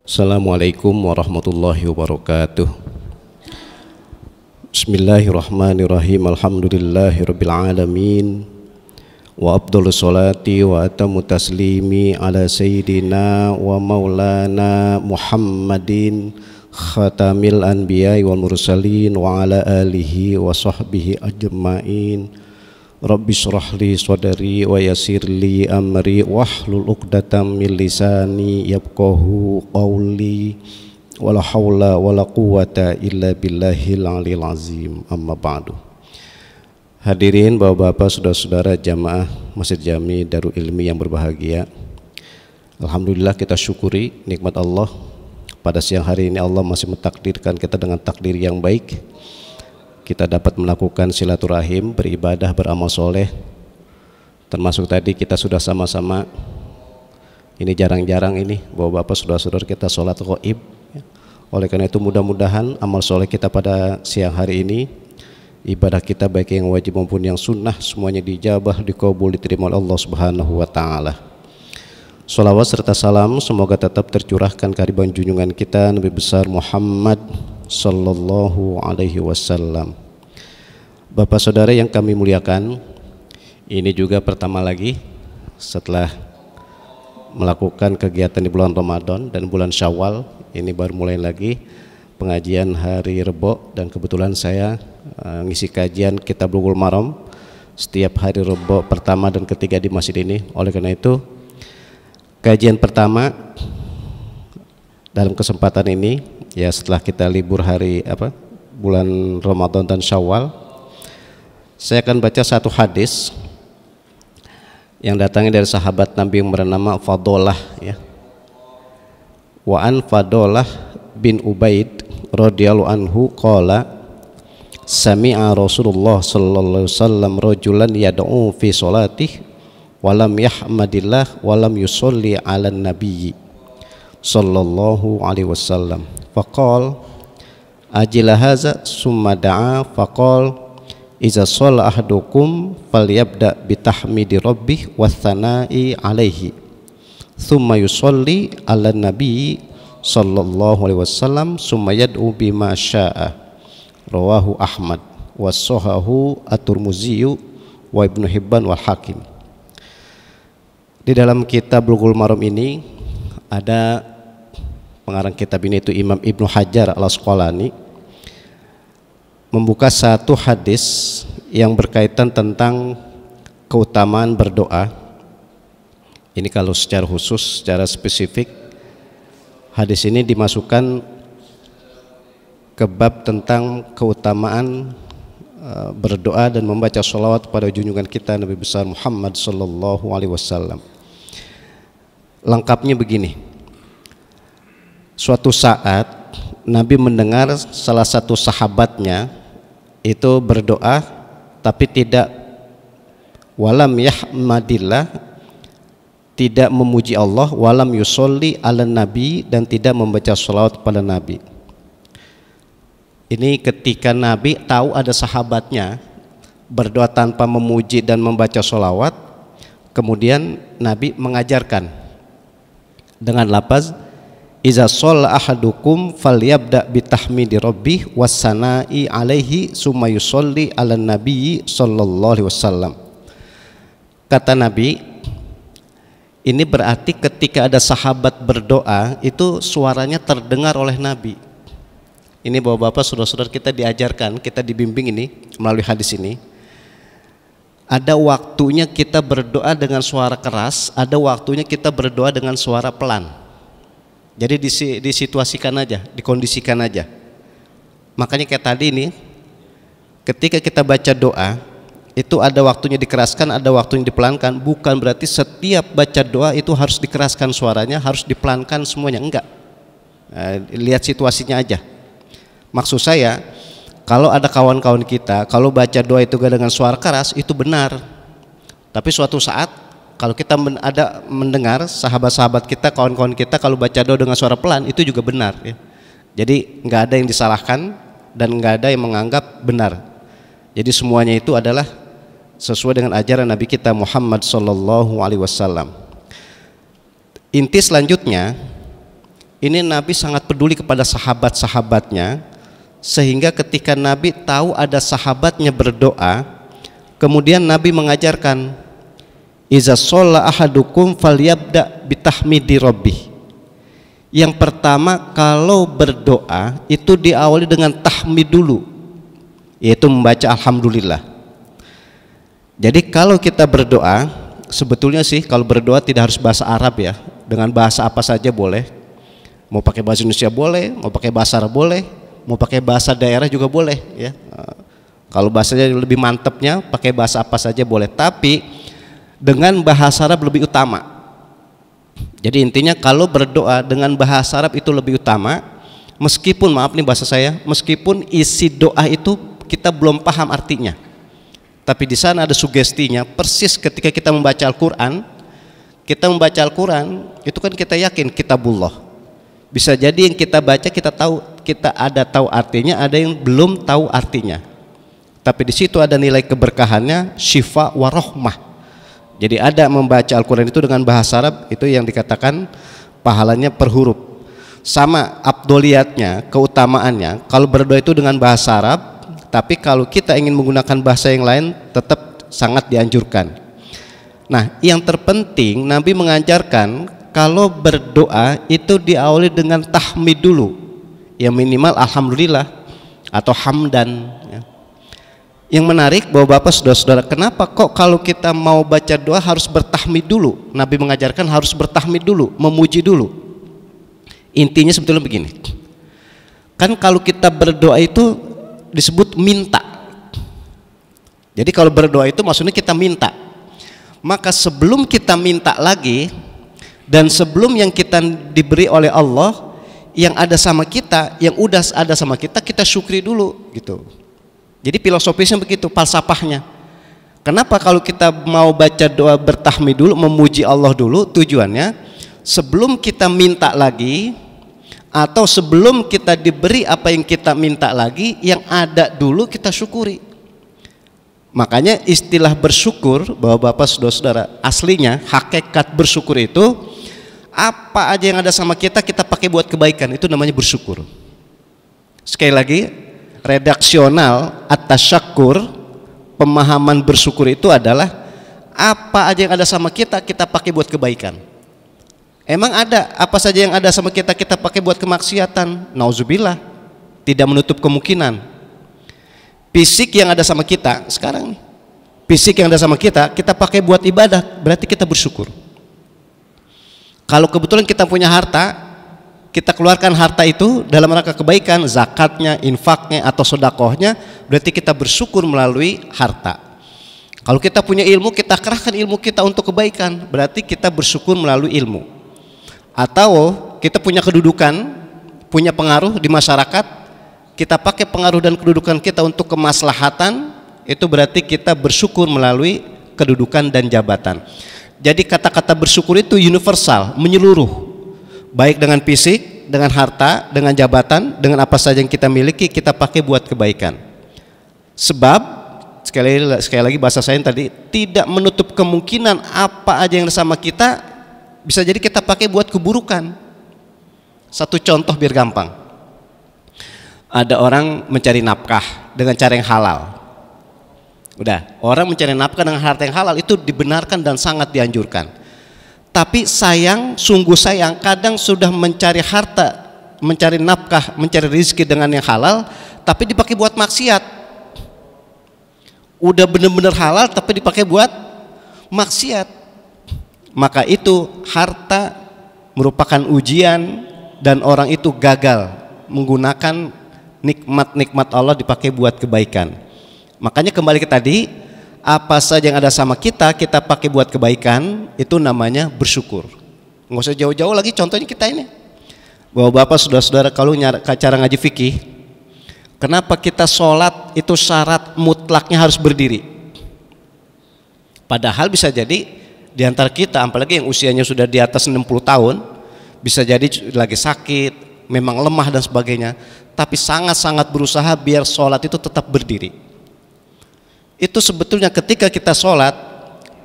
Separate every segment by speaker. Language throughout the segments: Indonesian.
Speaker 1: Assalamualaikum warahmatullahi wabarakatuh. Bismillahirrahmanirrahim. Alhamdulillahirabbil alamin. Wa afdhalus salati wa atamu taslimi ala sayyidina wa maulana Muhammadin khatamil anbiya'i wal mursalin wa ala alihi wa sahbihi ajma'in. Rabbi shrah li sadri wa yassir li amri wahlul 'uqdatam min lisani yafqahu qawli wala haula wala quwwata illa billahil aliyil azim. Amma ba'du. Hadirin bapak-bapak, saudara-saudara jamaah Masjid Jami Darul Ilmi yang berbahagia, alhamdulillah kita syukuri nikmat Allah. Pada siang hari ini Allah masih mentakdirkan kita dengan takdir yang baik. Kita dapat melakukan silaturahim, beribadah, beramal soleh. Termasuk tadi kita sudah sama-sama, ini jarang-jarang ini bapak-bapak saudara-saudara kita sholat ghaib. Oleh karena itu mudah-mudahan amal soleh kita pada siang hari ini, ibadah kita baik yang wajib maupun yang sunnah, semuanya dijabah, dikabul, diterima oleh Allah Subhanahu wa ta'ala. Sholawat serta salam semoga tetap tercurahkan kehadiran junjungan kita Nabi besar Muhammad sallallahu alaihi wasallam. Bapak saudara yang kami muliakan, ini juga pertama lagi setelah melakukan kegiatan di bulan Ramadan dan bulan Syawal, ini baru mulai lagi pengajian hari Rebo, dan kebetulan saya ngisi kajian Kitab Bulughul Maram setiap hari Rebo pertama dan ketiga di masjid ini. Oleh karena itu kajian pertama dalam kesempatan ini, ya setelah kita libur hari bulan Ramadan dan Syawal, saya akan baca satu hadis yang datangnya dari sahabat Nabi yang bernama Fadhalah, ya. Wa an Fadhalah bin Ubaid radhiyallahu anhu qala sami'a Rasulullah sallallahu alaihi wasallam rajulan yad'u fi salatih wa lam yahmadillah wa lam yusolli 'alan nabiyyi sallallahu alaihi wasallam. Faqal ajila haza summa da'a faqal iza shalla ahadukum falyabda bitahmidi rabbih wathana'i alaihi thumma yusolli ala nabi sallallahu alaihi wasallam summa yad'u bima sya'a. Rawahu Ahmad wa sahahu at-Tirmidzi wa Ibnu Hibban wal Hakim. Di dalam kitab Bulughul Maram ini ada pengarang kitab ini, itu Imam Ibnu Hajar al-Asqalani, membuka satu hadis yang berkaitan tentang keutamaan berdoa. Ini kalau secara khusus, secara spesifik, hadis ini dimasukkan ke bab tentang keutamaan berdoa dan membaca sholawat pada junjungan kita Nabi besar Muhammad sallallahu alaihi wasallam. Lengkapnya begini. Suatu saat Nabi mendengar salah satu sahabatnya itu berdoa tapi tidak walam yahmadillah, tidak memuji Allah, walam yusolli ala nabi, dan tidak membaca sholawat pada Nabi. Ini ketika Nabi tahu ada sahabatnya berdoa tanpa memuji dan membaca sholawat, kemudian Nabi mengajarkan dengan lafaz iza shalla ahadukum falyabda bitahmidi rabbih wassana'i alaihi summa yusolli ala nabiyyi sallallahu alaihi wasallam. Kata Nabi, ini berarti ketika ada sahabat berdoa itu suaranya terdengar oleh Nabi. Ini bapak-bapak saudara-saudara kita diajarkan, kita dibimbing ini melalui hadis ini. Ada waktunya kita berdoa dengan suara keras, ada waktunya kita berdoa dengan suara pelan. Jadi disituasikan aja, dikondisikan aja. Makanya kayak tadi ini, ketika kita baca doa, itu ada waktunya dikeraskan, ada waktunya dipelankan. Bukan berarti setiap baca doa itu harus dikeraskan suaranya, harus dipelankan semuanya, enggak. Lihat situasinya aja. Maksud saya, kalau ada kawan-kawan kita, kalau baca doa itu gak dengan suara keras, itu benar. Tapi suatu saat, kalau kita ada mendengar sahabat-sahabat kita, kawan-kawan kita kalau baca doa dengan suara pelan, itu juga benar, ya. Jadi nggak ada yang disalahkan dan nggak ada yang menganggap benar. Jadi semuanya itu adalah sesuai dengan ajaran Nabi kita Muhammad sallallahu alaihi wasallam. Inti selanjutnya, Ini Nabi sangat peduli kepada sahabat-sahabatnya, sehingga ketika Nabi tahu ada sahabatnya berdoa, kemudian Nabi mengajarkan, iza sholla ahadukum falyabda bitahmidi rabbih. Yang pertama, kalau berdoa itu diawali dengan tahmid dulu, yaitu membaca alhamdulillah. Jadi kalau kita berdoa, sebetulnya sih kalau berdoa tidak harus bahasa Arab ya, dengan bahasa apa saja boleh. Mau pakai bahasa Indonesia boleh, mau pakai bahasa Arab boleh, mau pakai bahasa daerah juga boleh ya. Kalau bahasanya lebih mantepnya pakai bahasa apa saja boleh, tapi dengan bahasa Arab lebih utama. Jadi intinya kalau berdoa dengan bahasa Arab itu lebih utama, meskipun maaf nih bahasa saya, meskipun isi doa itu kita belum paham artinya, tapi di sana ada sugestinya. Persis ketika kita membaca Al-Quran, itu kan kita yakin kitabullah. Bisa jadi yang kita baca kita tahu, kita ada tahu artinya, ada yang belum tahu artinya. Tapi di situ ada nilai keberkahannya, syifa warahmah. Jadi ada membaca Al-Quran itu dengan bahasa Arab, itu yang dikatakan pahalanya per huruf. Sama abdoliyatnya, keutamaannya, kalau berdoa itu dengan bahasa Arab, tapi kalau kita ingin menggunakan bahasa yang lain tetap sangat dianjurkan. Nah, yang terpenting Nabi mengajarkan kalau berdoa itu diawali dengan tahmid dulu, yang minimal alhamdulillah atau hamdan. Yang menarik Bapak-bapak, saudara-saudara, kenapa kok kalau kita mau baca doa harus bertahmid dulu? Nabi mengajarkan harus bertahmid dulu, memuji dulu. Intinya sebetulnya begini, kan kalau kita berdoa itu disebut minta. Jadi kalau berdoa itu maksudnya kita minta. Maka sebelum kita minta lagi, dan sebelum yang kita diberi oleh Allah, yang ada sama kita, yang udah ada sama kita, kita syukri dulu gitu. Jadi filosofisnya begitu, falsafahnya. Kenapa kalau kita mau baca doa bertahmid dulu, memuji Allah dulu, tujuannya sebelum kita minta lagi, atau sebelum kita diberi apa yang kita minta lagi, yang ada dulu kita syukuri. Makanya istilah bersyukur, Bapak-bapak, saudara-saudara, aslinya hakikat bersyukur itu apa aja yang ada sama kita, kita pakai buat kebaikan, itu namanya bersyukur. Sekali lagi, redaksional at-tasyakkur, pemahaman bersyukur itu adalah apa aja yang ada sama kita, kita pakai buat kebaikan. Emang ada apa saja yang ada sama kita, kita pakai buat kemaksiatan? Nauzubillah, tidak menutup kemungkinan. Fisik yang ada sama kita sekarang nih, fisik yang ada sama kita, kita pakai buat ibadah, berarti kita bersyukur. Kalau kebetulan kita punya harta, kita keluarkan harta itu dalam rangka kebaikan, zakatnya, infaknya, atau sodakohnya, berarti kita bersyukur melalui harta. Kalau kita punya ilmu, kita kerahkan ilmu kita untuk kebaikan, berarti kita bersyukur melalui ilmu. Atau kita punya kedudukan, punya pengaruh di masyarakat, kita pakai pengaruh dan kedudukan kita untuk kemaslahatan, itu berarti kita bersyukur melalui kedudukan dan jabatan. Jadi kata-kata bersyukur itu universal, menyeluruh. Baik dengan fisik, dengan harta, dengan jabatan, dengan apa saja yang kita miliki, kita pakai buat kebaikan. Sebab sekali lagi bahasa saya tadi, tidak menutup kemungkinan apa aja yang sama kita bisa jadi kita pakai buat keburukan. Satu contoh biar gampang. Ada orang mencari nafkah dengan cara yang halal. Udah, orang mencari nafkah dengan harta yang halal itu dibenarkan dan sangat dianjurkan. Tapi sayang, sungguh sayang, kadang sudah mencari harta, mencari nafkah, mencari rezeki dengan yang halal, tapi dipakai buat maksiat. Udah bener-bener halal tapi dipakai buat maksiat. Maka itu harta merupakan ujian dan orang itu gagal menggunakan nikmat-nikmat Allah dipakai buat kebaikan. Makanya kembali ke tadi, apa saja yang ada sama kita, kita pakai buat kebaikan, itu namanya bersyukur. Nggak usah jauh-jauh lagi, contohnya kita ini. Bapak-bapak, saudara-saudara, kalau cara ngaji fikih, kenapa kita sholat itu syarat mutlaknya harus berdiri? Padahal bisa jadi di antara kita, apalagi yang usianya sudah di atas 60 tahun, bisa jadi lagi sakit, memang lemah dan sebagainya, tapi sangat-sangat berusaha biar sholat itu tetap berdiri. Itu sebetulnya ketika kita sholat,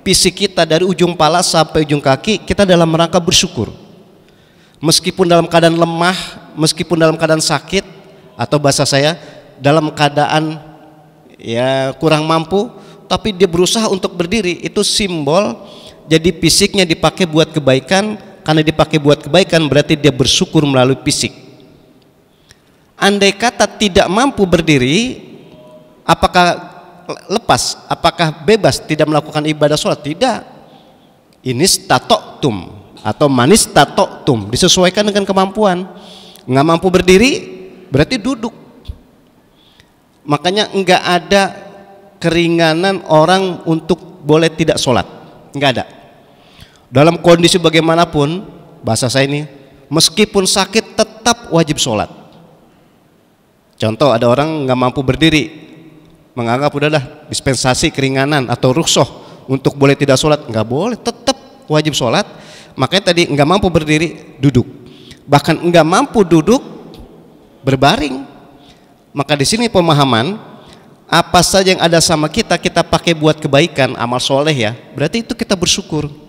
Speaker 1: fisik kita dari ujung kepala sampai ujung kaki, kita dalam rangka bersyukur. meskipun dalam keadaan lemah, meskipun dalam keadaan sakit, atau bahasa saya dalam keadaan ya kurang mampu, tapi dia berusaha untuk berdiri. Itu simbol, jadi fisiknya dipakai buat kebaikan. Karena dipakai buat kebaikan berarti dia bersyukur melalui fisik. Andai kata tidak mampu berdiri, apakah lepas? Apakah bebas tidak melakukan ibadah sholat? Tidak. Ini statoktum atau manis statoktum, disesuaikan dengan kemampuan. Nggak mampu berdiri berarti duduk. Makanya nggak ada keringanan orang untuk boleh tidak sholat, nggak ada. Dalam kondisi bagaimanapun, bahasa saya ini, meskipun sakit tetap wajib sholat. Contoh, ada orang nggak mampu berdiri, menganggap udahlah dispensasi keringanan atau rukhsah untuk boleh tidak sholat, nggak boleh, tetap wajib sholat. Makanya tadi nggak mampu berdiri, duduk. Bahkan nggak mampu duduk, berbaring. Maka di sini pemahaman, apa saja yang ada sama kita, kita pakai buat kebaikan, amal soleh ya, berarti itu kita bersyukur.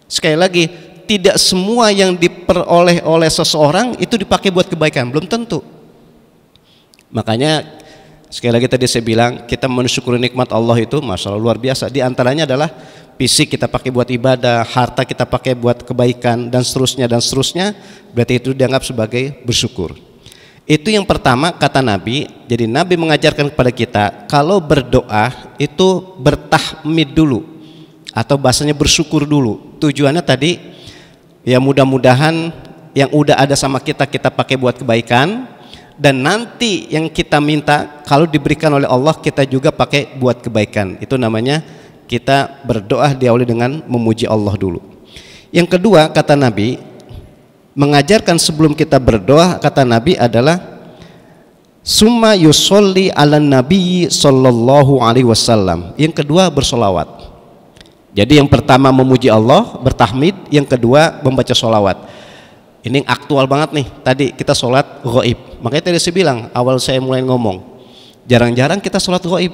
Speaker 1: Sekali lagi, tidak semua yang diperoleh oleh seseorang itu dipakai buat kebaikan, belum tentu. Makanya sekali lagi tadi saya bilang, kita mensyukuri nikmat Allah itu masya Allah luar biasa. Di antaranya adalah fisik kita pakai buat ibadah, harta kita pakai buat kebaikan, dan seterusnya dan seterusnya. Berarti itu dianggap sebagai bersyukur. Itu yang pertama kata Nabi. Jadi Nabi mengajarkan kepada kita, kalau berdoa itu bertahmid dulu, atau bahasanya bersyukur dulu. Tujuannya tadi ya mudah-mudahan yang udah ada sama kita, kita pakai buat kebaikan, dan nanti yang kita minta kalau diberikan oleh Allah kita juga pakai buat kebaikan. Itu namanya kita berdoa diawali dengan memuji Allah dulu. Yang kedua kata Nabi, mengajarkan sebelum kita berdoa, kata Nabi adalah summa yusolli ala nabi sallallahu alaihi wasallam. Yang kedua bersolawat. Jadi yang pertama memuji Allah, bertahmid. Yang kedua membaca sholawat. Ini aktual banget nih. Tadi kita sholat ghaib. Makanya tadi saya bilang, awal saya mulai ngomong, jarang-jarang kita sholat ghaib.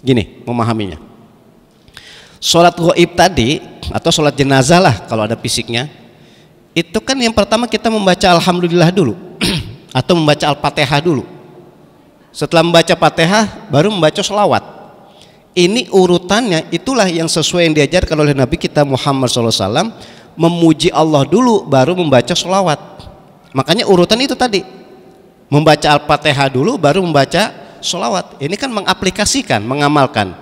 Speaker 1: Gini memahaminya, sholat ghaib tadi, atau sholat jenazah lah kalau ada fisiknya, itu kan yang pertama kita membaca alhamdulillah dulu atau membaca al-fatihah dulu. Setelah membaca fatihah baru membaca sholawat. Ini urutannya, itulah yang sesuai yang diajarkan oleh Nabi kita Muhammad SAW. Memuji Allah dulu baru membaca sholawat. Makanya urutan itu tadi, membaca al-fatihah dulu baru membaca sholawat. Ini kan mengaplikasikan, mengamalkan.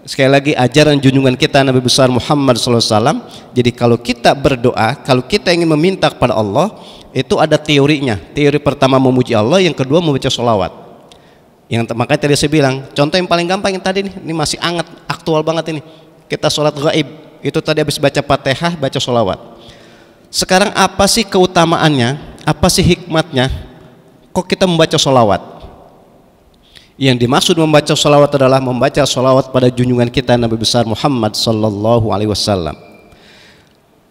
Speaker 1: Sekali lagi ajaran junjungan kita Nabi besar Muhammad SAW. Jadi kalau kita berdoa, kalau kita ingin meminta kepada Allah, itu ada teorinya. Teori pertama memuji Allah, yang kedua membaca sholawat. Yang makanya tadi saya bilang, contoh yang paling gampang yang tadi nih, ini masih hangat, aktual banget ini. Kita sholat ghaib, itu tadi habis baca fatihah, baca sholawat. Sekarang apa sih keutamaannya? Apa sih hikmatnya? Kok kita membaca sholawat? Yang dimaksud membaca sholawat adalah membaca sholawat pada junjungan kita Nabi besar Muhammad sallallahu alaihi wasallam.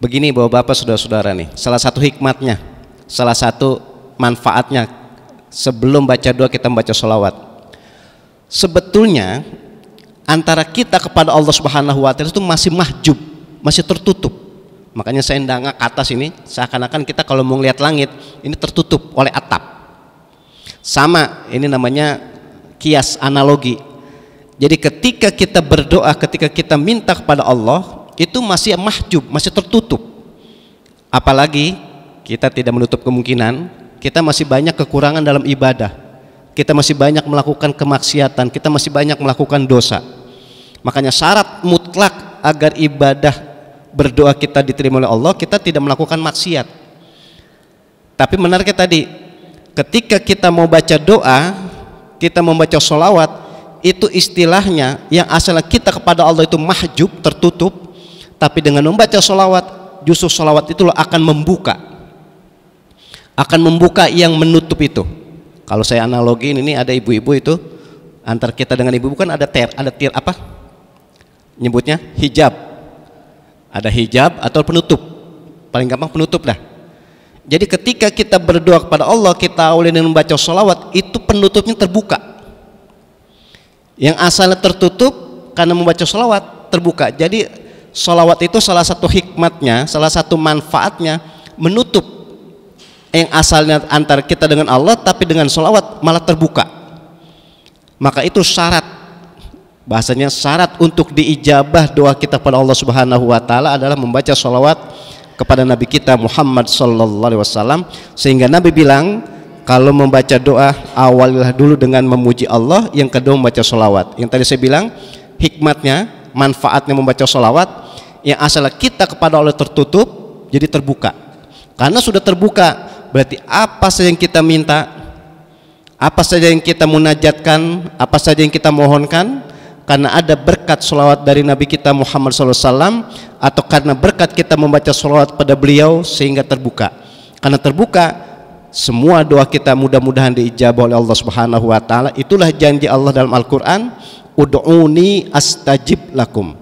Speaker 1: Begini bapak-bapak, saudara-saudara nih, salah satu hikmatnya, salah satu manfaatnya sebelum baca doa kita membaca sholawat. Sebetulnya antara kita kepada Allah Subhanahu wa Ta'ala itu masih mahjub, masih tertutup. Makanya saya ndangak ke atas ini, seakan-akan kita kalau mau lihat langit ini tertutup oleh atap. Sama, ini namanya kias, analogi. Jadi ketika kita berdoa, ketika kita minta kepada Allah, itu masih mahjub, masih tertutup. Apalagi kita tidak menutup kemungkinan kita masih banyak kekurangan dalam ibadah, kita masih banyak melakukan kemaksiatan, kita masih banyak melakukan dosa. Makanya syarat mutlak agar ibadah berdoa kita diterima oleh Allah, kita tidak melakukan maksiat. Tapi menariknya tadi, ketika kita mau baca doa, kita membaca sholawat, itu istilahnya yang asalnya kita kepada Allah itu mahjub, tertutup. Tapi dengan membaca sholawat, justru sholawat itu akan membuka yang menutup itu. Kalau saya analogiin, ini ada ibu-ibu itu, antar kita dengan ibu-ibu kan ada tier apa? Nyebutnya hijab. Ada hijab atau penutup. Paling gampang penutup dah. Jadi ketika kita berdoa kepada Allah, kita awali dengan membaca sholawat, itu penutupnya terbuka. Yang asalnya tertutup karena membaca sholawat terbuka. Jadi sholawat itu salah satu hikmatnya, salah satu manfaatnya menutup yang asalnya antara kita dengan Allah, tapi dengan sholawat malah terbuka. Maka itu syarat, bahasanya syarat untuk diijabah doa kita pada Allah Subhanahu wa taala adalah membaca sholawat kepada Nabi kita Muhammad sallallahu alaihi wasallam. Sehingga Nabi bilang, kalau membaca doa awalilah dulu dengan memuji Allah, yang kedua membaca sholawat. Yang tadi saya bilang hikmatnya, manfaatnya membaca sholawat, yang asal kita kepada Allah tertutup jadi terbuka. Karena sudah terbuka, berarti apa saja yang kita minta, apa saja yang kita munajatkan, apa saja yang kita mohonkan, karena ada berkat sholawat dari Nabi kita Muhammad SAW, atau karena berkat kita membaca sholawat pada beliau, sehingga terbuka. Karena terbuka, semua doa kita mudah-mudahan diijabah oleh Allah Subhanahu wa taala. Itulah janji Allah dalam Al-Qur'an, ud'uni astajib lakum.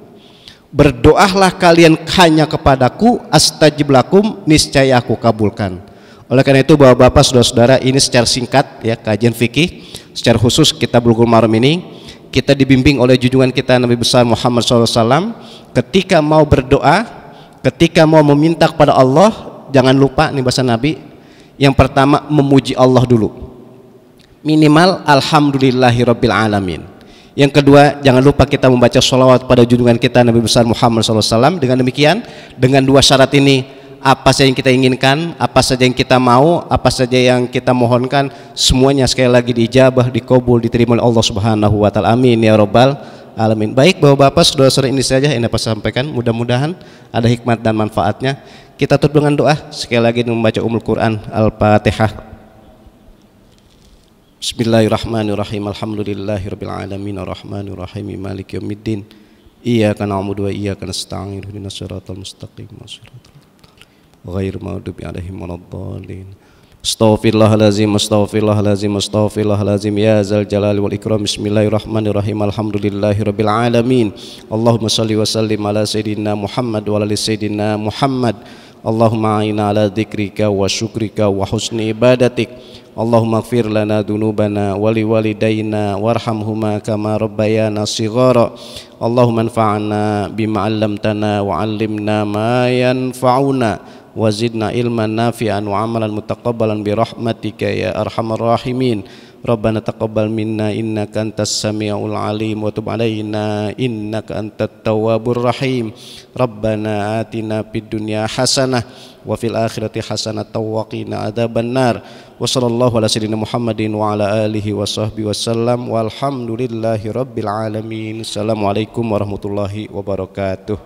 Speaker 1: Berdoalah kalian hanya kepadaku, astajib lakum, niscaya aku kabulkan. Oleh karena itu Bapak-bapak, saudara-saudara, ini secara singkat ya kajian fikih secara khusus kita Bulughul Maram ini. Kita dibimbing oleh junjungan kita Nabi besar Muhammad SAW, ketika mau berdoa, ketika mau meminta kepada Allah, jangan lupa nih bahasa Nabi, yang pertama memuji Allah dulu, minimal alhamdulillahirabbil alamin. Yang kedua, jangan lupa kita membaca sholawat pada junjungan kita Nabi besar Muhammad SAW. Dengan demikian, dengan dua syarat ini, apa saja yang kita inginkan, apa saja yang kita mau, apa saja yang kita mohonkan, semuanya sekali lagi diijabah, dikabul, diterima oleh Allah Subhanahu wa taala. Amin ya rabbal alamin. Baik Bapak-bapak, saudara-saudara, ini saja yang dapat saya sampaikan. Mudah-mudahan ada hikmat dan manfaatnya. Kita tutup dengan doa sekali lagi membaca Ummul Quran Al-Fatihah. Bismillahirrahmanirrahim. Alhamdulillahirabbil alamin arrahmanir rahim maliki yaumiddin. Iyyaka na'budu wa iyyaka nasta'in ihdinas siratal mustaqim ghairil maghdubi 'alaihim waladdallin. Astaghfirullahalazim, astaghfirullahalazim, astaghfirullahalazim ya zal jalali wal ikram. Bismillahirrahmanirrahim. Alhamdulillahirabbil alamin. Allahumma shalli wa sallim ala sayidina Muhammad wa ala ali sayidina Muhammad. Allahumma a'inna ala dzikrika wa syukrika wa husni ibadatik. Allahumma ighfir lana dzunubana wa liwalidayna warhamhuma kama rabbayana shighara. Allahumma anfa'na bima 'allamtana wa 'allimna ma yanfa'una wa zidna ilman nafi'an wa 'amalan mutaqabbalan bi rahmatika ya arhamar rahimin. Rabbana taqabbal minna innaka antas samiul alim wa tub alaina innaka antat tawwabur rahim. Rabbana atina fid dunya hasanah wa fil akhirati hasanah wa qina adzabannar. Wa sallallahu ala sayyidina Muhammadin wa ala alihi wa sahbihi wasallam walhamdulillahi rabbil alamin. Assalamualaikum warahmatullahi wabarakatuh.